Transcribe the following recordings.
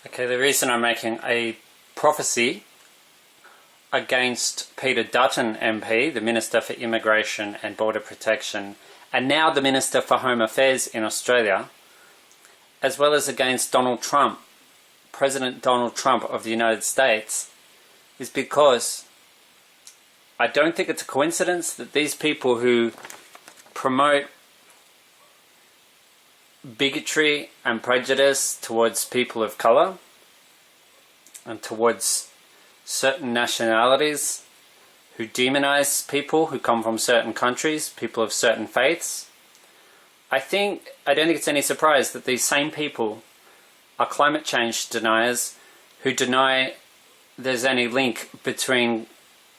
Okay, the reason I'm making a prophecy against Peter Dutton MP, the Minister for Immigration and Border Protection, and now the Minister for Home Affairs in Australia, as well as against Donald Trump, President Donald Trump of the United States, is because I don't think it's a coincidence that these people who promote bigotry and prejudice towards people of colour and towards certain nationalities, who demonize people who come from certain countries, people of certain faiths, I don't think it's any surprise that these same people are climate change deniers who deny there's any link between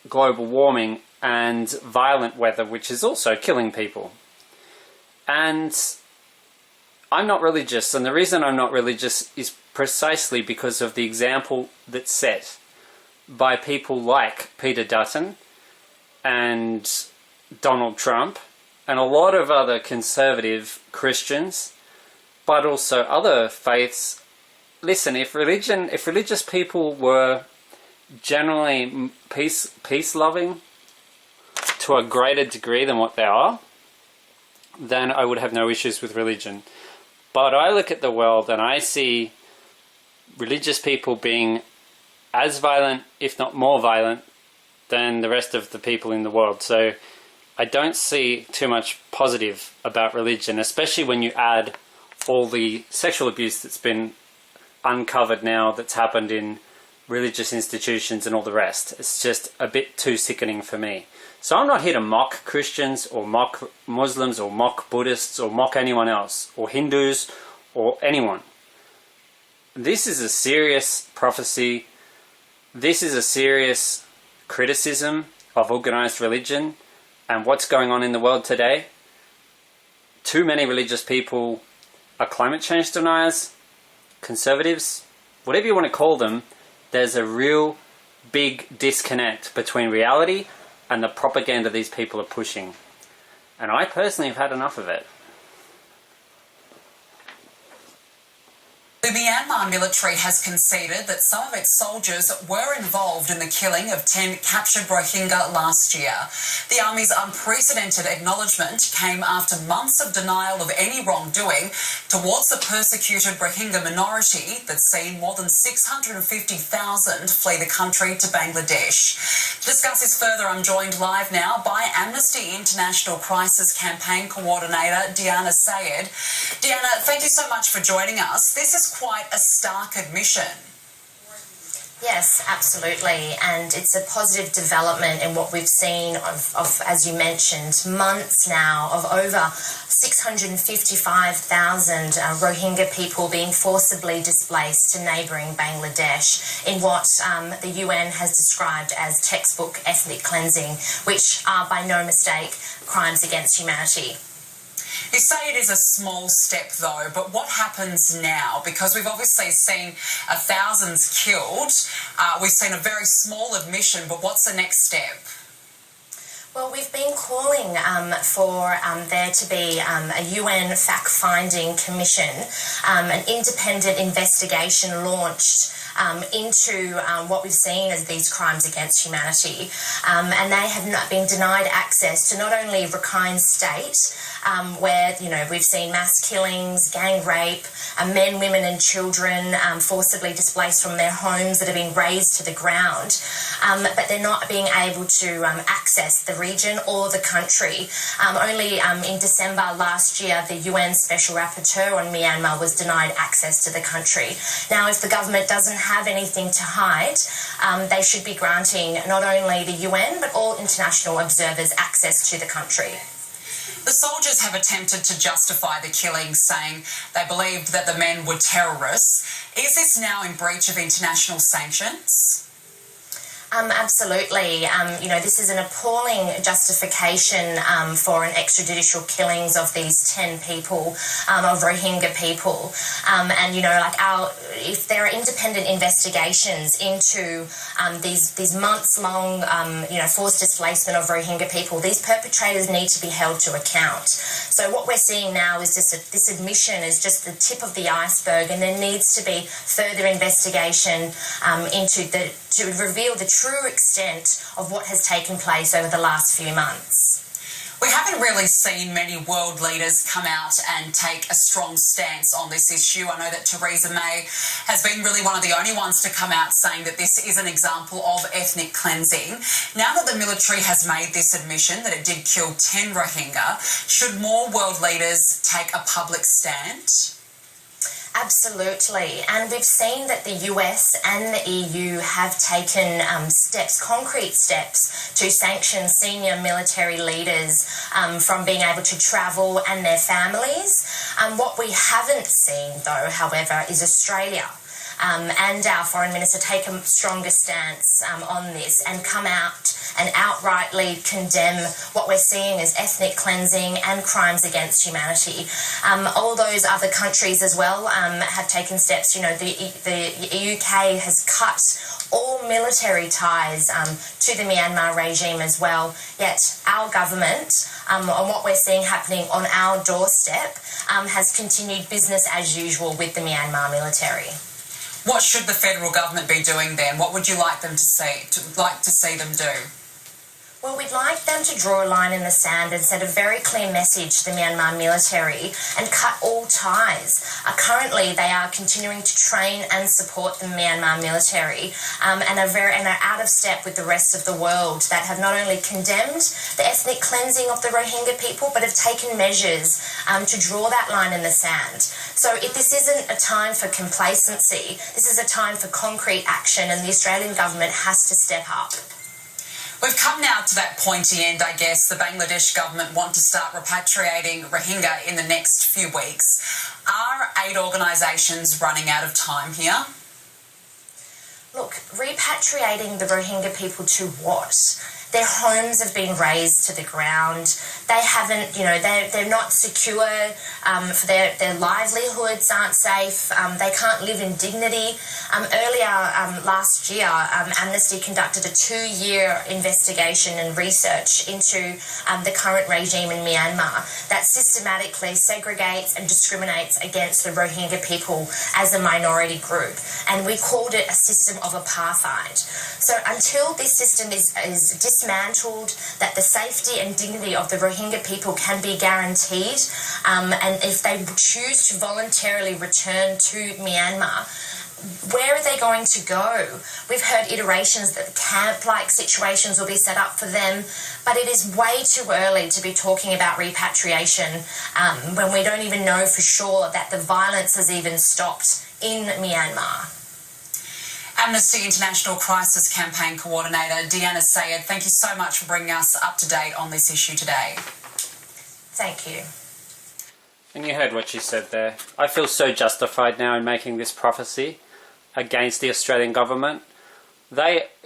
global warming and violent weather, which is also killing people. And I'm not religious, and the reason I'm not religious is precisely because of the example that's set by people like Peter Dutton and Donald Trump and a lot of other conservative Christians, but also other faiths. Listen, if religious people were generally peace-loving to a greater degree than what they are, then I would have no issues with religion. But I look at the world and I see religious people being as violent, if not more violent, than the rest of the people in the world. So I don't see too much positive about religion, especially when you add all the sexual abuse that's been uncovered now, that's happened in religious institutions and all the rest. It's just a bit too sickening for me. So I'm not here to mock Christians or mock Muslims or mock Buddhists or mock anyone else, or Hindus or anyone. This is a serious prophecy. This is a serious criticism of organized religion and what's going on in the world today. Too many religious people are climate change deniers, conservatives, whatever you want to call them. There's a real big disconnect between reality and the propaganda these people are pushing. And I personally have had enough of it. The Myanmar military has conceded that some of its soldiers were involved in the killing of 10 captured Rohingya last year. The army's unprecedented acknowledgement came after months of denial of any wrongdoing towards the persecuted Rohingya minority that's seen more than 650,000 flee the country to Bangladesh. To discuss this further, I'm joined live now by Amnesty International Crisis Campaign Coordinator Diana Sayed. Diana, thank you so much for joining us. This is quite a stark admission. Yes, absolutely, and it's a positive development in what we've seen of as you mentioned, months now of over 655,000 Rohingya people being forcibly displaced to neighbouring Bangladesh in what the UN has described as textbook ethnic cleansing, which are by no mistake crimes against humanity. You say it is a small step though, but what happens now? Because we've obviously seen thousands killed. We've seen a very small admission, but what's the next step? Well, we've been calling for there to be a UN fact-finding commission, an independent investigation launched into what we've seen as these crimes against humanity. And they have not been denied access to not only Rakhine State, where, we've seen mass killings, gang rape, men, women and children forcibly displaced from their homes that have been razed to the ground, but they're not being able to access the region or the country. Only in December last year, the UN Special Rapporteur on Myanmar was denied access to the country. Now, if the government doesn't have anything to hide, they should be granting not only the UN but all international observers access to the country. The soldiers have attempted to justify the killing, saying they believed that the men were terrorists. Is this now in breach of international sanctions? Absolutely. This is an appalling justification for an extrajudicial killings of these 10 people, of Rohingya people. If there are independent investigations into these months-long, forced displacement of Rohingya people, these perpetrators need to be held to account. So what we're seeing now is just this admission is just the tip of the iceberg, and there needs to be further investigation to reveal the true extent of what has taken place over the last few months. We haven't really seen many world leaders come out and take a strong stance on this issue. I know that Theresa May has been really one of the only ones to come out saying that this is an example of ethnic cleansing. Now that the military has made this admission that it did kill 10 Rohingya, should more world leaders take a public stand? Absolutely, and we've seen that the US and the EU have taken concrete steps to sanction senior military leaders from being able to travel and their families. What we haven't seen, though, however, is Australia and our Foreign Minister take a stronger stance on this and come out and outrightly condemn what we're seeing as ethnic cleansing and crimes against humanity. All those other countries as well have taken steps. The UK has cut all military ties to the Myanmar regime as well, yet our government, on what we're seeing happening on our doorstep, has continued business as usual with the Myanmar military. What should the federal government be doing then? What would you like them to see them do? Well, we'd like them to draw a line in the sand and send a very clear message to the Myanmar military and cut all ties. Currently, they are continuing to train and support the Myanmar military and are out of step with the rest of the world that have not only condemned the ethnic cleansing of the Rohingya people, but have taken measures to draw that line in the sand. So this isn't a time for complacency. This is a time for concrete action, and the Australian government has to step up. We've come now to that pointy end, I guess. The Bangladesh government want to start repatriating Rohingya in the next few weeks. Are aid organisations running out of time here? Look, repatriating the Rohingya people to what? Their homes have been razed to the ground. They haven't, they're not secure. For their livelihoods aren't safe. They can't live in dignity. Earlier last year, Amnesty conducted a 2-year investigation and research into the current regime in Myanmar that systematically segregates and discriminates against the Rohingya people as a minority group. And we called it a system of apartheid. So until this system is dismantled, that the safety and dignity of the Rohingya people can be guaranteed, and if they choose to voluntarily return to Myanmar, where are they going to go? We've heard iterations that camp-like situations will be set up for them, but it is way too early to be talking about repatriation when we don't even know for sure that the violence has even stopped in Myanmar. Amnesty International Crisis Campaign Coordinator Deanna Sayed, thank you so much for bringing us up to date on this issue today. Thank you. And you heard what she said there. I feel so justified now in making this prophecy against the Australian government.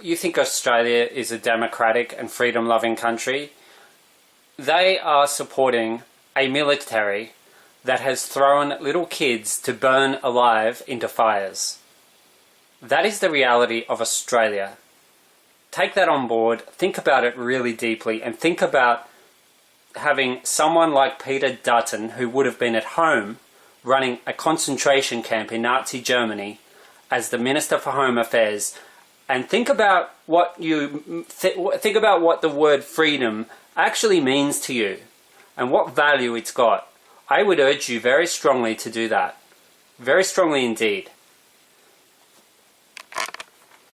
You think Australia is a democratic and freedom-loving country? They are supporting a military that has thrown little kids to burn alive into fires. That is the reality of Australia. Take that on board, think about it really deeply, and think about having someone like Peter Dutton, who would have been at home running a concentration camp in Nazi Germany as the Minister for Home Affairs, and think about what the word freedom actually means to you and what value it's got. I would urge you very strongly to do that. Very strongly indeed.